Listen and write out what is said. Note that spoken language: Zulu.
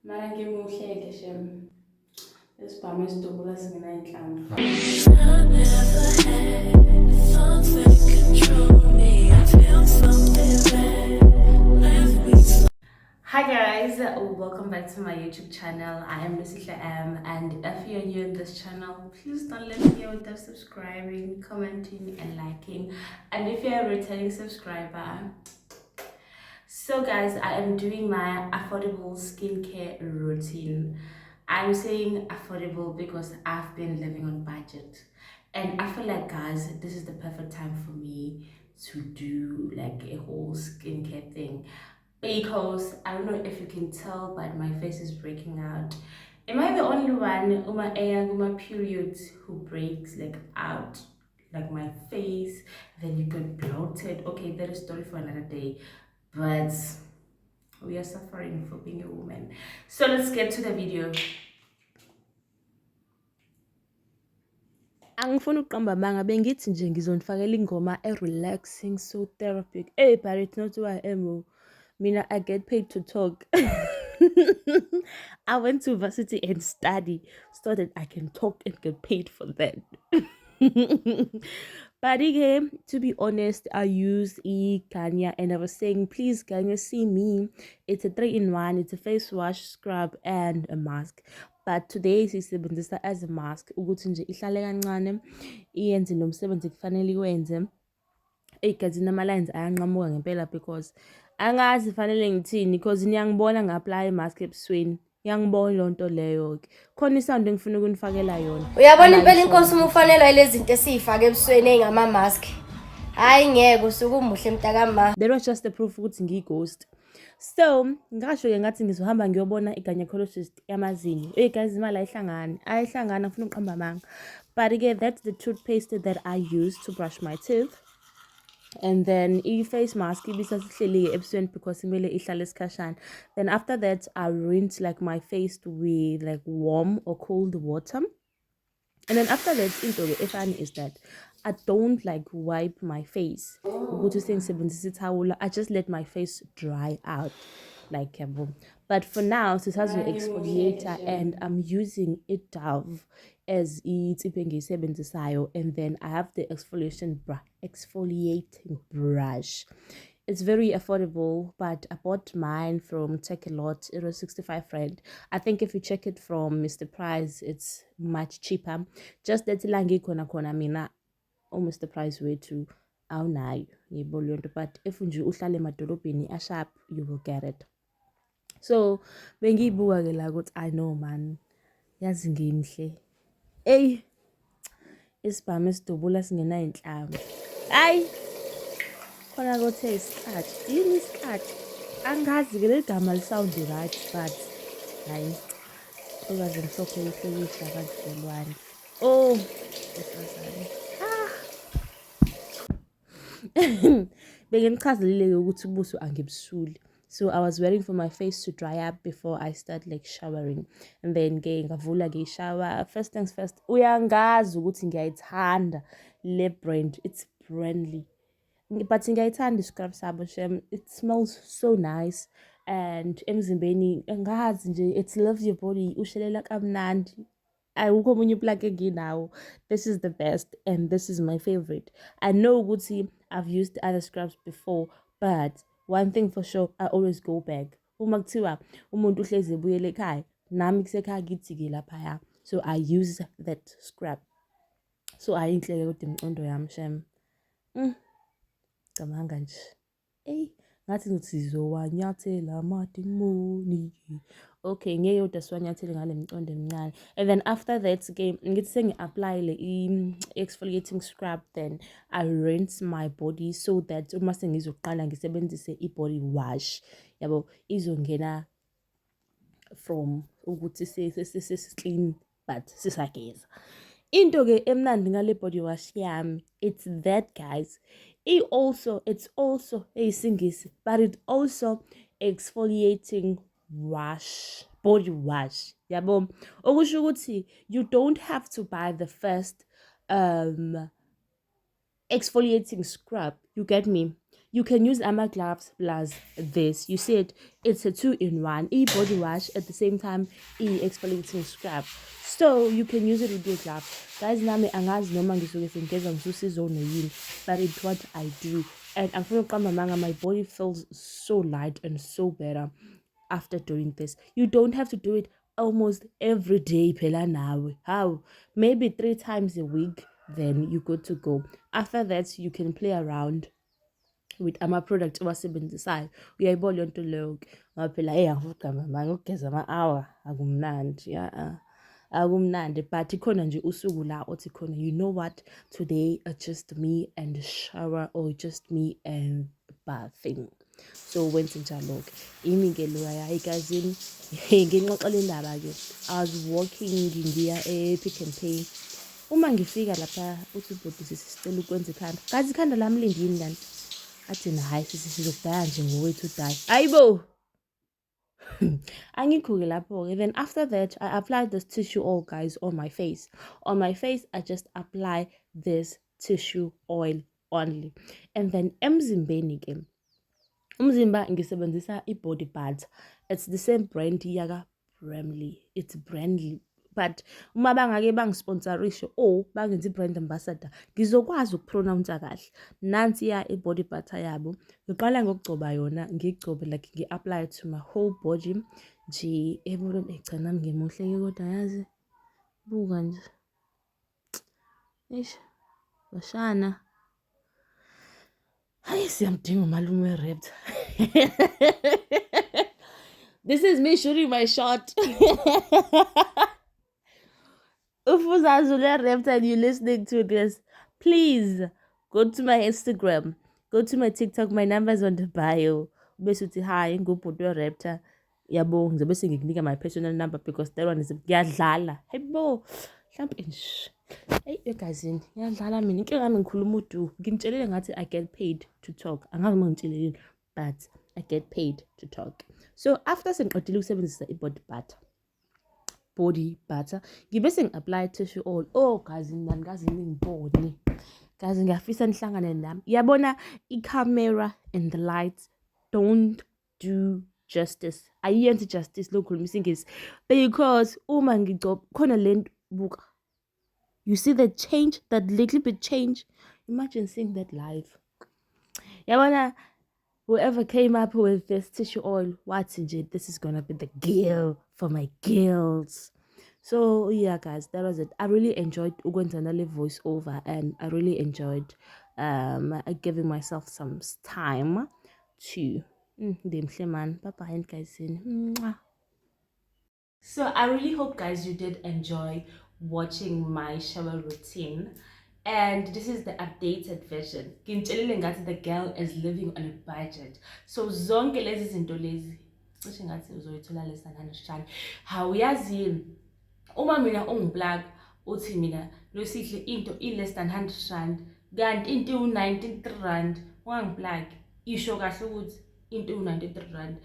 Mara ngimuhle-ke shem. Esibhamu esidubula singenayinhlamvu. Hi guys, welcome back to my YouTube channel. I am Lucy M, and if you're new in this channel, please don't let me know without subscribing, commenting, and liking. And if you're a returning subscriber, so guys, I am doing my affordable skincare routine. I'm saying affordable because I've been living on budget, and I feel like guys, this is the perfect time for me to do like a whole skincare thing, because I don't know if you can tell, but my face is breaking out. Am I the only one my periods who breaks like out, like my face, then you get bloated? Okay, that is story for another day, but we are suffering for being a woman. So let's get to the video. Angifuni ukuqamba amanga bengithi nje ngizonifakela ingoma relaxing so therapeutic. But it's not who I am. Mina, I get paid to talk. I went to varsity and study so that I can talk and get paid for that. But again, to be honest, I use Ganya, and I was saying, please, Ganya, see me. It's a 3-in-1. It's a face wash, scrub, and a mask. But today sisebenzisa as a mask ukuthi nje ihlale kancane iyenze nomsebenzi kufanele iwenze. Egazini ama-lines ayanqamuka ngempela because angazi fanele ngithini, because niyangibona nga-apply i-mask ebusweni. Ngiyangibona leyo nto leyo-ke. Khona isound engifuna ukunifakela yona. Uyabona impela inkosi umufanelwa lezi zinto esiyifaka ebusweni ey'ngama-mask. Hayi ngeke usuke umuhle mntakama. That was just the proof ukuthi ngiyi-ghost. So ngasho-ke ngathi ngizohamba ngiyobona i-gynecologist yamazinyo. Guys, imali ayihlangani ngifuna ukuqamba amanga. But again, that's the toothpaste that I use to brush my teeth. And then i-face mask ibisasihleli ebusweni because kumele ihlale isikhashana. Then after that, I rinse like my face with like warm or cold water. And then after that, into efani is that I don't like wipe my face. I just let my face dry out. Like but for now, this has an exfoliator, and I'm using a Dove as it's and then I have the exfoliating brush. It's very affordable, but I bought mine from Takealot. It was 65 rand. I think if you check it from Mr. Price, it's much cheaper. Just that langi kona mina Mr. Price way to awunayo yebo, but if nje uhlala emadolobheni ashap, you will get it. So bengiyibuka ke la ukuthi I know man, yazi ngimhle. Isibhamu esidubula singenayinhlamvu. Khona kothe isikhathi. Yini isikhathi? Angazi ke legama lisound right, but hayi. Okaze mhlophe ihlekisha kanjolwane. Bengimchazelile ukuthi ubuso angibusuli. So I was waiting for my face to dry up before I start like showering. And then ngavula shower. First things first, uyangazi ukuthi ngiyayithanda le brand. It's brandly. But ngiyayithanda scrub sabo shem. It smells so nice. And emzimbeni ngazi nje it loves your body. Ushelela kamnandi. Awukho omunye uplug enginawo. This is the best and this is my favorite. I know ukuthi I've used other scrubs before, but one thing for sure, I always go back. Uma kuthiwa umuntu uhlezi ebuyele ekhaya, nami kusekhaya kithi-ke laphaya. So I use that scrub. So ayinhle-ke kodwa imicondo yami shem. Camanga nje. Ngathi ngithi sizowanyathela amadimoni. Okay, ngeyodwa siwanyathele ngale micondo emincane. And then after that, ngithi sengi-apply le exfoliating scrub, then I rinse my body so that uma sengizoqala ngisebenzise i-body wash, yabo, izongena from ukuthi clean but sisageza. Into ke emnandi ngale body wash yami, it's that guys. It's also eyisingisi, but it also exfoliating wash, body wash. Yabo, okusho ukuthi you don't have to buy the first exfoliating scrub. You get me? you can use gloves plus this. You see it, it's a 2-in-1, body wash at the same time, exfoliating scrub. So you can use it with your gloves. Guys, nami angazi noma ngisuke sengeza ngisusizo yini, but it's what I do. And I'm feeling my body feels so light and so better after doing this. You don't have to do it almost every day, phela nawe. How? Maybe 3 times a week, then you're good to go. After that, you can play around with ama-product owasebenzisayo. Uyayibona yonto leyo ngoba phela angifugama manje ukugeza ama-hour akumnandi akumnandi, but ikhona nje usuku la othi khona, you know what, today just me and the shower, or just me and bathing. So wenze njalo-ke imi-ke loya egazini. Nginxoxela indaba-ke, I was walking ngiya e-Pick n Pay. Uma ngifika lapha uthi ubhuti sisicela ukwenza ikhanda, kazi ikhanda lami lindini kanti athi hayi sisi sizokudaya nje ngowethu udaya, ayibo. Angikho-ke lapho-ke. Then after that, I applied this tissue oil, guys, on my face. On my face, I just apply this tissue oil only. And then emzimbeni-ke, umzimba ngisebenzisa i-body butter. It's the same brand yaka Bramley. It's Brandly. But uma bangake bangisponsorishe or bangenza i-brand ambassador, ngizokwazi ukupronounce kahle. Nansi i-body butter yabo. Ngiqala ngokugcoba yona, ngigcobe like ngi-apply to my whole body. Nje ebona cha nami ngimuhle kodwa yazi. Buka nje. Eish. Bashana. Hayi siyamdinga umalume we-Raptor. This is me shooting my shot. If Uzazule Raptor and you're listening to this, please go to my Instagram, go to my TikTok. My number is on the bio. Besuthi hi ngubhuti we-Raptor. Yabo ngizobe sengikunika my personal number because that one is ngiyadlala. Hayibo. Mhlawumbe nje. Hey egazini, ngiyadlala mina. Inkinga yami ngikhuluma udu. Ngimtshelile ngathi I get paid to talk. Angazi uma ngitshelile, but I get paid to talk. So after sengiqedile ukusebenzisa i-body butter, ngibe sengi-apply tissue oil. Oh gazi nani, gazi ningibone. Gazi ngiyafisa nihlangane nami. Yabona i-camera and the lights don't do justice. Ayenzi justice lo khuluma isingisi. Because uma ngigcoba khona lento buka. You see the change, that little bit change. Imagine seeing that live. Yabona, whoever came up with this tissue oil, what's it? This is gonna be the gill for my gills. So yeah, guys, that was it. I really enjoyed Ugwenzanale voiceover, and I really enjoyed giving myself some time to bye guys. So I really hope, guys, you did enjoy watching my shower routine. And this is the updated version. Ngimtshelile ngathi the girl is living on a budget. So zonke lezi zinto lezi cishe ngathi uzoyithola lesa nanishani. Hawuyazi uma mina ungiblack uthi mina losihle into less than 100 rand kanti into u93 rand, ungangiblack isho kahle ukuthi into u93 rand.